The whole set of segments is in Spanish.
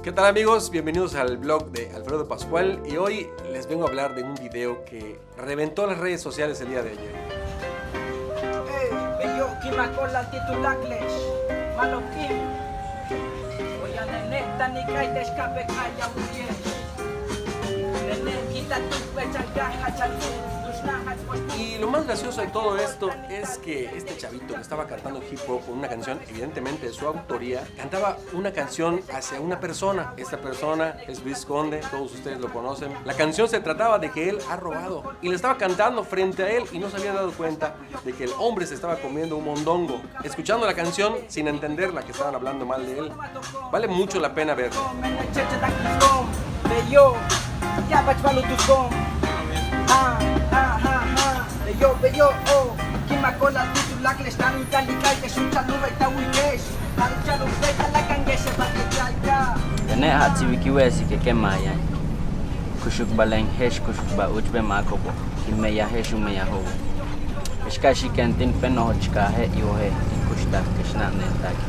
¿Qué tal amigos? Bienvenidos al blog de Alfredo Pascual y hoy les vengo a hablar de un video que reventó las redes sociales el día de ayer. Y lo más gracioso de todo esto es que este chavito que estaba cantando hip hop con una canción evidentemente de su autoría, cantaba una canción hacia una persona. Esta persona es Luis Conde, todos ustedes lo conocen. La canción se trataba de que él ha robado y le estaba cantando frente a él y no se había dado cuenta de que el hombre se estaba comiendo un mondongo, escuchando la canción sin entenderla, que estaban hablando mal de él. Vale mucho la pena verlo. Tene hatsi wikiwesi ke kemaya. Kushuk baleng hesh kushuk ba uchbe makobo. Kimeya hesh umeya ho. Ishkashi kentin peno hochka he iwohe ikushta kishna nentaki.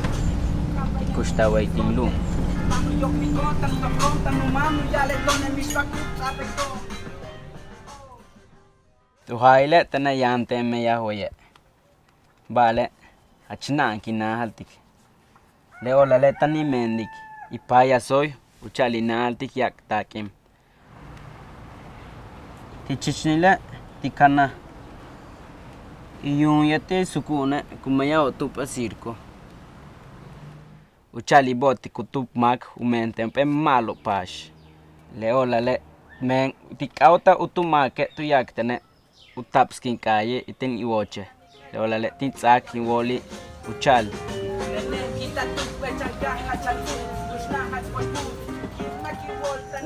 Ikushta waiting lung. Tu haile tena yante meya hoye. Bale achna kina haltik. Leo la letani mendik. Ipaya soy uchali naltik yak takim. Tichichnile tikana. Iyun yate sukune kumaya otupa circo. Uchali boti kutup mak umentempe malo pash. Leo la le men tikauta utumake tu yak tene utapskin kaye itin iwoche. Leo la le titsak woli uchal.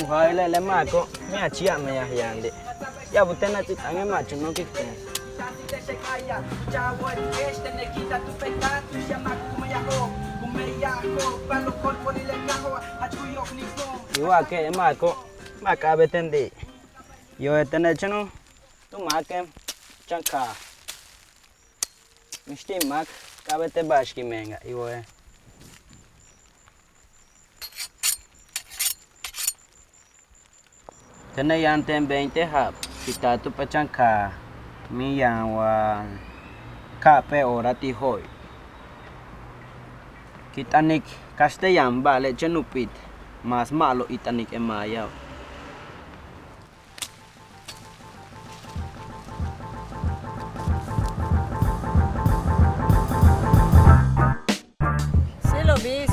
Uhaile le mako me achia me yande. Ya butena titange macho no kikte. Iwa ke mako maka betende. Yo etene chunu tu make chanka. Mishti mak kabete bashki menga iwo e. Tene yantem 20 hap kitatu pachanka mi yanwa kape orati hoy. Kitanik castellan vale chenupit más malo itanik emaya. Sí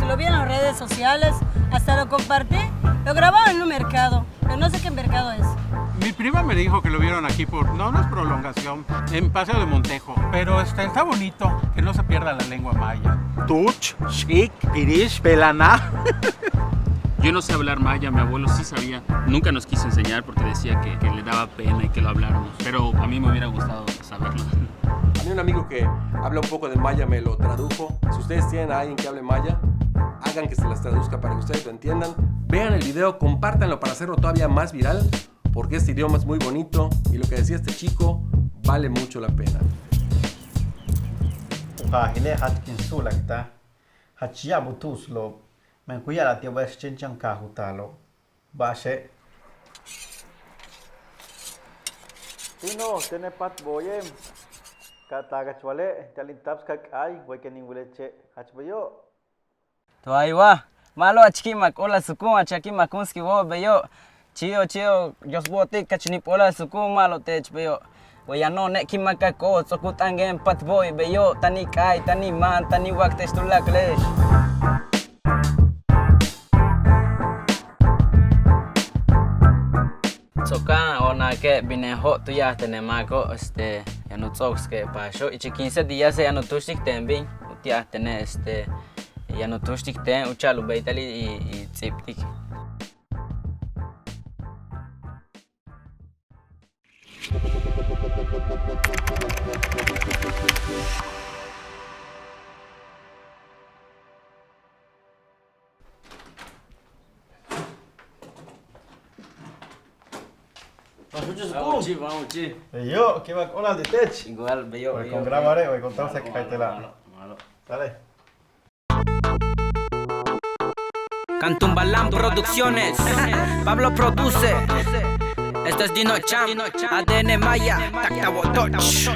lo vi en las redes sociales, hasta lo compartí, lo grabaron en un mercado, pero no sé qué mercado es. Mi prima me dijo que lo vieron aquí no es prolongación, en Paseo de Montejo, pero está bonito, que no se pierda la lengua maya. Tuch, shik, pirish, pelaná. Yo no sé hablar maya, mi abuelo sí sabía. Nunca nos quiso enseñar porque decía que le daba pena y que lo habláramos, pero a mí me hubiera gustado saberlo. A mí un amigo que habla un poco de maya me lo tradujo. Si ustedes tienen a alguien que hable maya, hagan que se las traduzca para que ustedes lo entiendan. Vean el video, compártanlo para hacerlo todavía más viral, porque este idioma es muy bonito y lo que decía este chico vale mucho la pena. Hile hatkin sulakta hachia butuslo men kuyala tio bes chinchan kahutalo bashe Tino tene pat boyem kataga chwale talintaps kak ay weken ingleche hachbayo To aiwa malo achki makola suku achaki makunski wo beyo chio josboti kachni pola suku malo tech beyo. Waya no ne kimaka ko sokutangen pat boy beyo tani kai tani man tani waktes tulaklesh. Soka ona ke bineho tu ya tenemako yanutsok ke pasho y 15 días yanutushik tembin utia tene yanutushik ten uchalu beitali y tsiptik. Vamos, yo que va hola de tech igual, bello. con grabaré hoy con todo se cae la Malo. Dale. Cantumbalam Producciones, Pablo produce. Esto es Dino Cham, ADN Maya, Taktawotoch.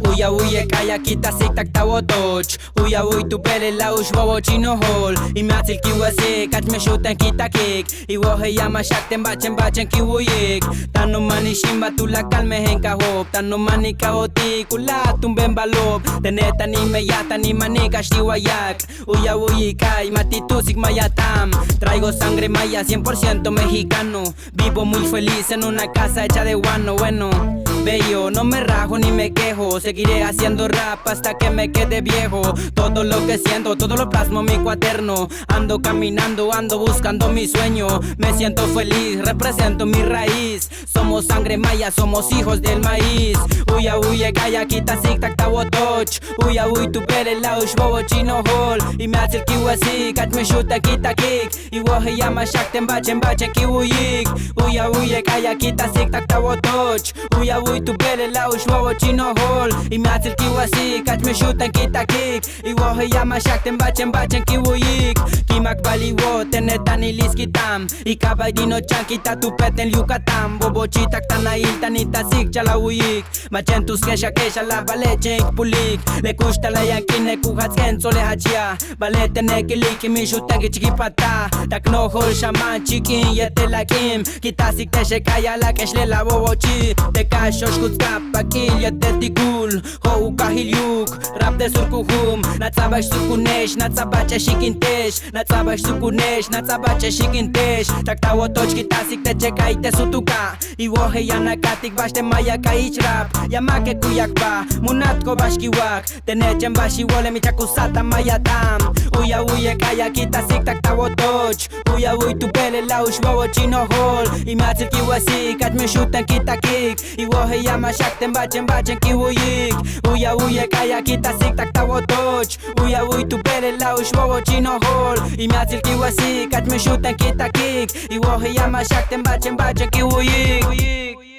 Uya uye kaya kita sik Taktawotoch. Uya uy tu pele la ushwawo chino hol. Y me atil kiwase, catch me shootan kita kick. Y wohe yama shakten bachen kiwuyik. Tano mani shimba tu la calme henka hop. Tano mani kaoti kula tumben balop. Teneta ni meyata ni manika shtiwayak. Uya uye kai matitusik mayatam. Traigo sangre maya 100% mexicano. Vivo muy feliz en una casa hecha de guano, bueno, bello, no me rajo ni me quejo. Seguiré haciendo rap hasta que me quede viejo. Todo lo que siento, todo lo plasmo en mi cuaderno. Ando caminando, ando buscando mi sueño. Me siento feliz, represento mi raíz. Somos sangre maya, somos hijos del maíz. Uya uye kaya kita sik Taktawotoch. Uya uy tu pele la ushwawo chino hol. Y me hace el kiwasi, catch me shoot kita kick. Y wohe yama shakten bachen kiwuyik. Uya uye kaya kita sik Taktawotoch. Uya uy tu pele la ushwawo chino hol. Y me hace el kiwasi, catch me shoot kita kick. Y wohe yama shakten bachen kiwuyik. Kimak baliwo tenetan iliskitam. Y kabay dino chan kita tu peten Yucatán. Bobochitak tanail tanita sik chalawuyik. Machen tus kesha la baleche pulik. Le kushta la yankine kuhatsken sole hachia. Balete nekilik mi shutangi chikipata. Takno hol shaman chikin yete la kim. Kita sik teshe kaya la keshle la bobochi. Te kashosh kutskap akil yete tikul. Ho ukahilyuk rap de surkuhum. Natsabash sukunesh natsabache shikintesh. Natsabash sukunesh natsabache shikintesh. Taktawotoch kita sik teche kai te sutuka. I wohe yanakatik bashte maya kaich rap. Yamake kuyakba munatko bashkiwak. Tenechem bashi wole mi chakusata mayatam. Uya uye kaya kita sik Taktawotoch. Uya uy tu pele la ushwawo chino hol. Y me hace el kiwasi, catch me shootan kita kick. Y wohe yama shakten bachen kiwuyik. Uya uye kaya kita sik Taktawotoch. Uya uy tu pele la ushwawo chino hol. Y me hace el kiwasi, catch me shootan kita kick. Y wohe yama shakten bachen kiwuyik.